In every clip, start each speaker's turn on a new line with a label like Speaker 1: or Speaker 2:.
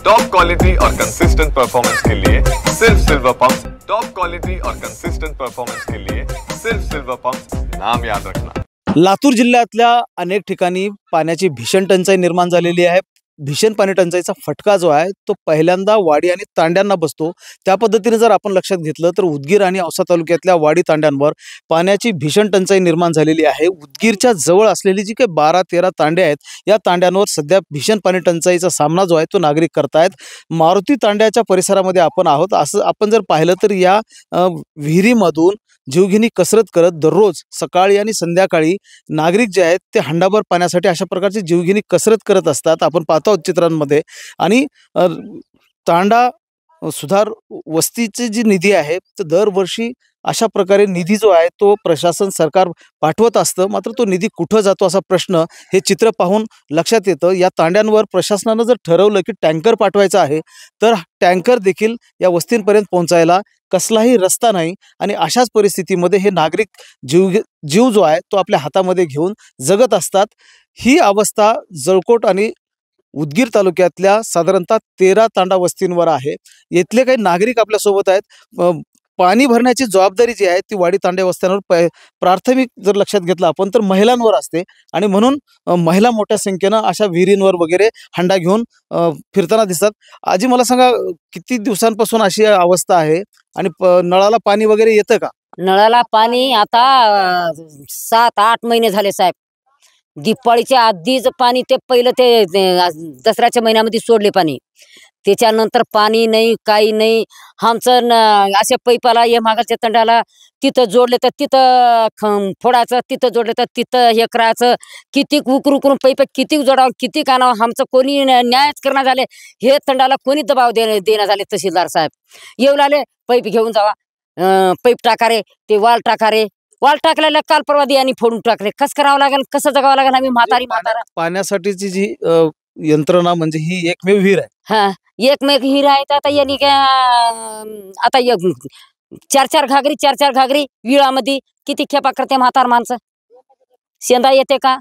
Speaker 1: Top quality और consistent performance के लिए सिर्फ सिल्वर पंप्स। टॉप क्वालिटी और कंसिस्टेंट परफॉर्मेंस के लिए सिर्फ सिल्वर पंप्स, नाम याद रखना।
Speaker 2: लातूर जिल्ह्यातल्या अनेक ठिकाणी पाण्याची भीषण टंचाई निर्माण झालेली आहे। भीषण पाणी टंचाईचा फटका जो आहे तो पहिल्यांदा वाडी आणि तांड्यांना बसतो। त्या पद्धतीने जर आपण लक्षात घेतलं तर उदगीर आणि औसा तालुक्यातल्या वाडी तांड्यांवर पाण्याची भीषण टंचाई निर्माण झालेली आहे। उदगीरच्या जवळ असलेली जी काही 12-13 तांडे आहेत, या तांड्यांवर सध्या भीषण पाणी टंचाईचा सामना जो आहे तो नागरिक करतायत। मारुती तांड्याच्या परिसरामध्ये आपण आहोत। असं आपण जर पाहिलं तर या विहिरीमधून जीवघेणी कसरत करत दररोज सकाळी आणि संध्याकाळी नागरिक जे आहेत ते हंडाभर पाण्यासाठी अशा प्रकारची जीवघेणी कसरत करत असतात। आपण पाहतो चित्रांमध्ये। आणि तांडा सुधार वस्तीची जी निधी आहे तर दरवर्षी अशा प्रकारे निधी जो आहे तो प्रशासन सरकार पाठवत असतं, मात्र तो निधी कुठं जातो असा प्रश्न हे चित्र पाहून लक्षात येतं। या तांड्यांवर प्रशासनानं जर ठरवलं की टँकर पाठवायचा आहे तर टँकर देखील या वस्तींपर्यंत पोहोचायला कसलाही रस्ता नाही। आणि अशाच परिस्थितीमध्ये हे नागरिक जीव जो आहे तो आपल्या हातामध्ये घेऊन जगत असतात। ही अवस्था जळकोट आणि उदगीर तालुक्यातल्या साधारणतः 13 तांडा वस्तींवर आहे। येथले काही नागरिक आपल्या सोबत आहेत। पाणी भरण्याची जबाबदारी जी आहे ती वाडी तांडे वस्त्यांवर प्राथमिक जर लक्षात घेतलं आपण तर महिलांवर असते। आणि म्हणून महिला मोठ्या संख्येनं अशा विहिरींवर वगैरे हंडा घेऊन फिरताना दिसतात। आजी मला सांगा, किती दिवसांपासून अशी अवस्था आहे आणि नळाला पाणी वगैरे येतं का?
Speaker 3: नळाला पाणी आता 7-8 महिने झाले साहेब। दिवाळीच्या आधीच पाणी ते पहिलं ते दसऱ्याच्या महिन्यामध्ये सोडले पाणी, त्याच्यानंतर पाणी नाही काही नाही। आमचं अशा पैपाला या मागाच्या तंडाला तिथं जोडले तर तिथं फोडायचं, तिथं जोडले तर तिथं हे करायचं। किती उकरून पैप किती जोडावं किती कानावं, आमचं कोणी न्यायच करणं झाले। हे तंडाला कोणी दबाव देणं झाले। तहसीलदार साहेब येऊ लागले, पैप घेऊन जावा, पैप टाका रे, ते वाल टाका रे। वाल टाकलेला काल परवा दियानी फोडून टाकले। कसं करावं लागेल, कसं जगावं लागेल? आम्ही म्हातारा
Speaker 2: पाण्यासाठीची जी यंत्रणा म्हणजे ही एकमेव विहीर आहे।
Speaker 3: हा, एकमेक हिर आहे। तर आता यांनी काय आता 4-4 घागरी 4-4 घागरी विळामध्ये किती खेपा करते म्हातार माणसं? शेंदा येते का?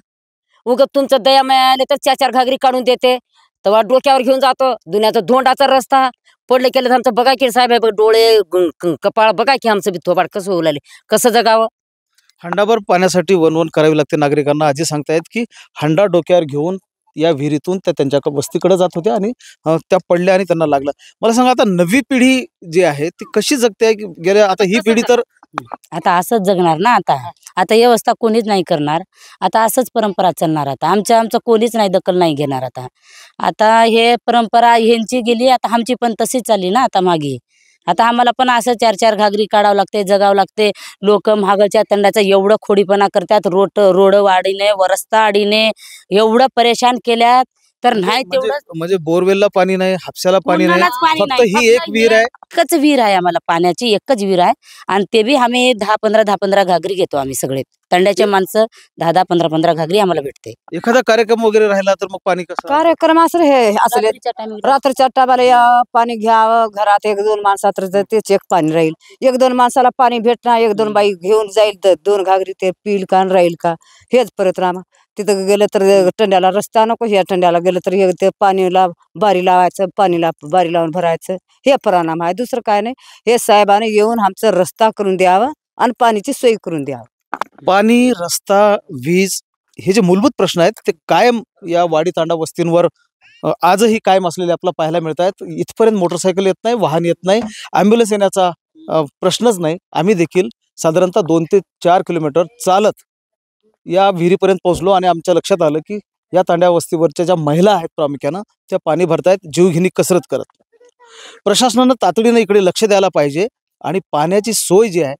Speaker 3: उगत तुमचं दया मिळाले तर 4-4 घागरी काढून देते, तेव्हा डोक्यावर घेऊन जातो। दुनियाचा धोंडाचा रस्ता पडले केलं आमचं बघा की साहेब, डोळे कपाळ बघा की आमचं बी थोबाड कसं होऊ लागले, कसं जगावं?
Speaker 2: हंडाभर पाण्यासाठी वणवण करावी लागते नागरिकांना। आजी सांगतायत की हंडा डोक्यावर घेऊन या विहिरीतून त्या त्यांच्या वस्तीकडे जात होत्या आणि त्या पडल्या आणि त्यांना लागलं। मला सांगा, आता नवी पिढी जी आहे ती कशी जगते? गेल्या आता ही पिढी तर
Speaker 4: आता असंच जगणार ना। आता व्यवस्था कोणीच नाही करणार। आता असंच परंपरा चालणार। आता आमचं कोणीच नाही दखल नाही घेणार। आता हे परंपरा ह्यांची गेली, आता आमची पण तशीच चालली ना आता मागे। आता आम्हाला पण असं 4-4 घागरी काढावं लागते, जगावं लागते। लोक महागाच्या तंडाचा एवढं खोडीपणा करतात, रोड वाढीने रस्ता आडीने एवढं परेशान केल्यात तर नाही तेवढं।
Speaker 2: म्हणजे बोरवेलला पाणी नाही, हापशाला पाणी नाही,
Speaker 4: पाणी
Speaker 2: फक्त
Speaker 4: नाही,
Speaker 2: ही एक विहीर आहे।
Speaker 4: एकच विहीर आहे आम्हाला, पाण्याची एकच विहीर आहे। आणि ते बी आम्ही 10-15 घागरी घेतो आम्ही सगळे तंड्याचे माणसं। 10-15 घागरी आम्हाला भेटते।
Speaker 2: एखादा कार्यक्रम वगैरे राहिला तर मग पाणी कसं?
Speaker 3: कार्यक्रम असं हे असले रात्रीच्या टायमाला पाणी घ्यावं घरात। 1-2 माणसात तर तेच एक पाणी राहील। 1-2 माणसाला पाणी भेटणार, 1-2 बाई घेऊन जाईल तर 2 घागरी ते पिल का राहील का हेच परत रामा। तिथं गेलं तर टंड्याला रस्ता नको, ह्या टंड्याला गेलं तर ते पाणीला बारी लावायचं, पाणीला बारी लावून भरायचं, हे परिणाम आहे। दुसरं काय नाही। हे साहेबांनी येऊन आमचा रस्ता करून द्यावा आणि पाण्याची सोय करून द्यावं।
Speaker 2: पाणी, रस्ता, वीज हे जे मूलभूत प्रश्न आहेत ते कायम या वाडी तांडा वस्तींवर आजही कायम असलेले आपल्याला पाहायला मिळत आहेत। इथपर्यंत मोटरसायकल येत नाही, वाहन येत नाही, ॲम्ब्युलन्स येण्याचा प्रश्नच नाही। आम्ही देखील साधारणतः 2 ते 4 किलोमीटर चालत या विहिरीपर्यंत पोहोचलो आणि आमच्या लक्षात आलं की या तांड्या वस्तीवरच्या ज्या महिला आहेत प्रामुख्यानं त्या पाणी भरतायत जीवघेणी कसरत करत। प्रशासनानं तातडीनं इकडे लक्ष द्यायला पाहिजे आणि पाण्याची सोय जी आहे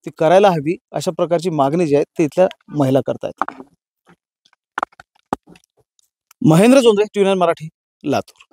Speaker 2: ती करायला हवी, अशा प्रकारची मागणी जी आहे ती इथल्या महिला करतायत। महेंद्र जोंधळे, TVN मराठी, लातूर।